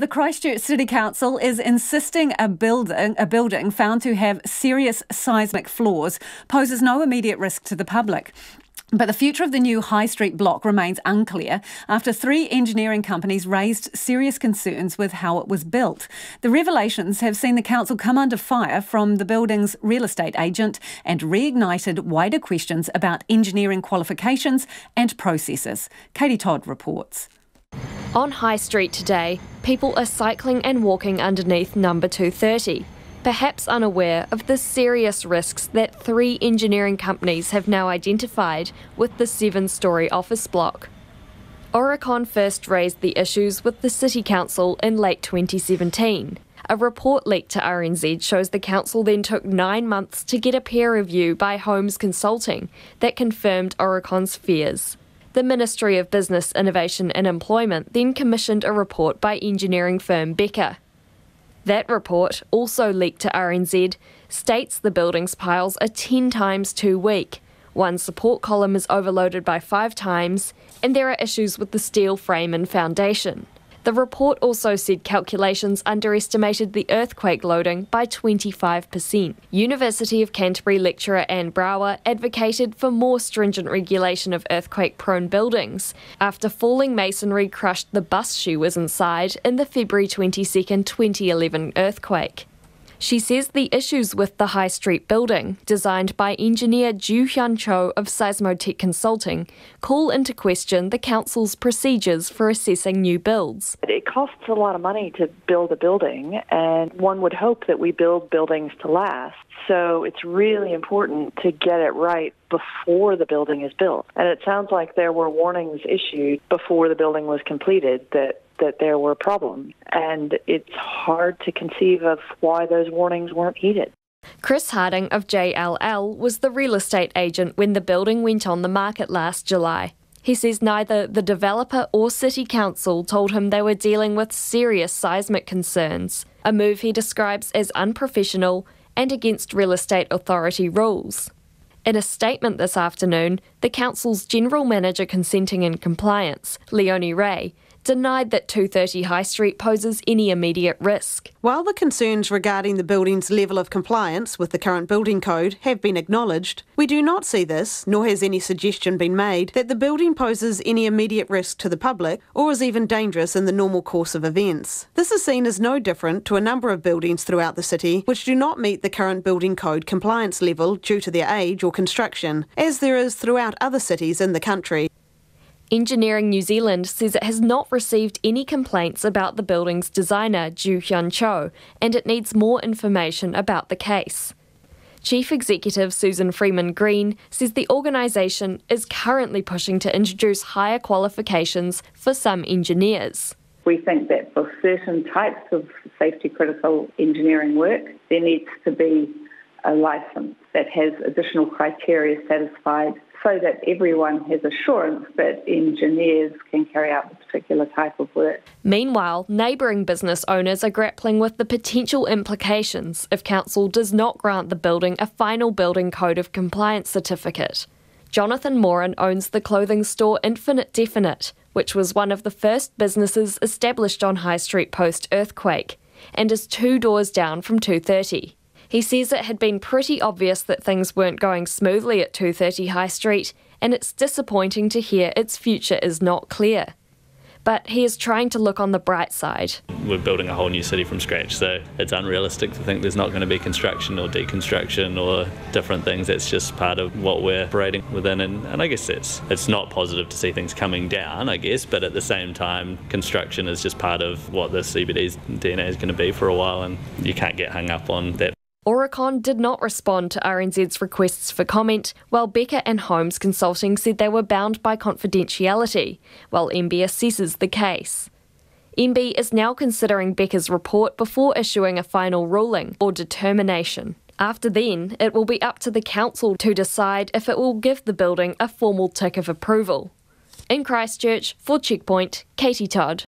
The Christchurch City Council is insisting a building found to have serious seismic flaws poses no immediate risk to the public. But the future of the new High Street block remains unclear after 3 engineering companies raised serious concerns with how it was built. The revelations have seen the council come under fire from the building's real estate agent and reignited wider questions about engineering qualifications and processes. Katie Todd reports. On High Street today, people are cycling and walking underneath number 230, perhaps unaware of the serious risks that 3 engineering companies have now identified with the 7-storey office block. Horicon first raised the issues with the City Council in late 2017. A report leaked to RNZ shows the council then took 9 months to get a peer review by Holmes Consulting that confirmed Horicon's fears. The Ministry of Business, Innovation and Employment then commissioned a report by engineering firm Becker. That report, also leaked to RNZ, states the building's piles are 10 times too weak. One support column is overloaded by 5 times, and there are issues with the steel frame and foundation. The report also said calculations underestimated the earthquake loading by 25%. University of Canterbury lecturer Anne Brower advocated for more stringent regulation of earthquake-prone buildings after falling masonry crushed the bus she was inside in the February 22, 2011 earthquake. She says the issues with the High Street building, designed by engineer Chch of Seismotech Consulting, call into question the council's procedures for assessing new builds. It costs a lot of money to build a building, and one would hope that we build buildings to last. So it's really important to get it right before the building is built. And it sounds like there were warnings issued before the building was completed that there were problems, and it's hard to conceive of why those warnings weren't heeded. Chris Harding of JLL was the real estate agent when the building went on the market last July. He says neither the developer or City Council told him they were dealing with serious seismic concerns, a move he describes as unprofessional and against real estate authority rules. In a statement this afternoon, the council's General Manager Consenting and Compliance, Leonie Ray, denied that 230 High Street poses any immediate risk. While the concerns regarding the building's level of compliance with the current building code have been acknowledged, we do not see this, nor has any suggestion been made, that the building poses any immediate risk to the public or is even dangerous in the normal course of events. This is seen as no different to a number of buildings throughout the city which do not meet the current building code compliance level due to their age or construction, as there is throughout other cities in the country. Engineering New Zealand says it has not received any complaints about the building's designer, Chch, and it needs more information about the case. Chief Executive Susan Freeman-Green says the organisation is currently pushing to introduce higher qualifications for some engineers. We think that for certain types of safety-critical engineering work, there needs to be a licence that has additional criteria satisfied so that everyone has assurance that engineers can carry out the particular type of work. Meanwhile, neighbouring business owners are grappling with the potential implications if council does not grant the building a final building code of compliance certificate. Jonathan Moran owns the clothing store Infinite Definite, which was one of the first businesses established on High Street post-earthquake, and is 2 doors down from 230. He says it had been pretty obvious that things weren't going smoothly at 230 High Street, and it's disappointing to hear its future is not clear. But he is trying to look on the bright side. We're building a whole new city from scratch, so it's unrealistic to think there's not going to be construction or deconstruction or different things. That's just part of what we're operating within, and I guess it's not positive to see things coming down, I guess, but at the same time, construction is just part of what the CBD's DNA is going to be for a while, and you can't get hung up on that. Horicon did not respond to RNZ's requests for comment, while Becker and Holmes Consulting said they were bound by confidentiality, while MB assesses the case. MB is now considering Becker's report before issuing a final ruling or determination. After then, it will be up to the council to decide if it will give the building a formal tick of approval. In Christchurch, for Checkpoint, Katie Todd.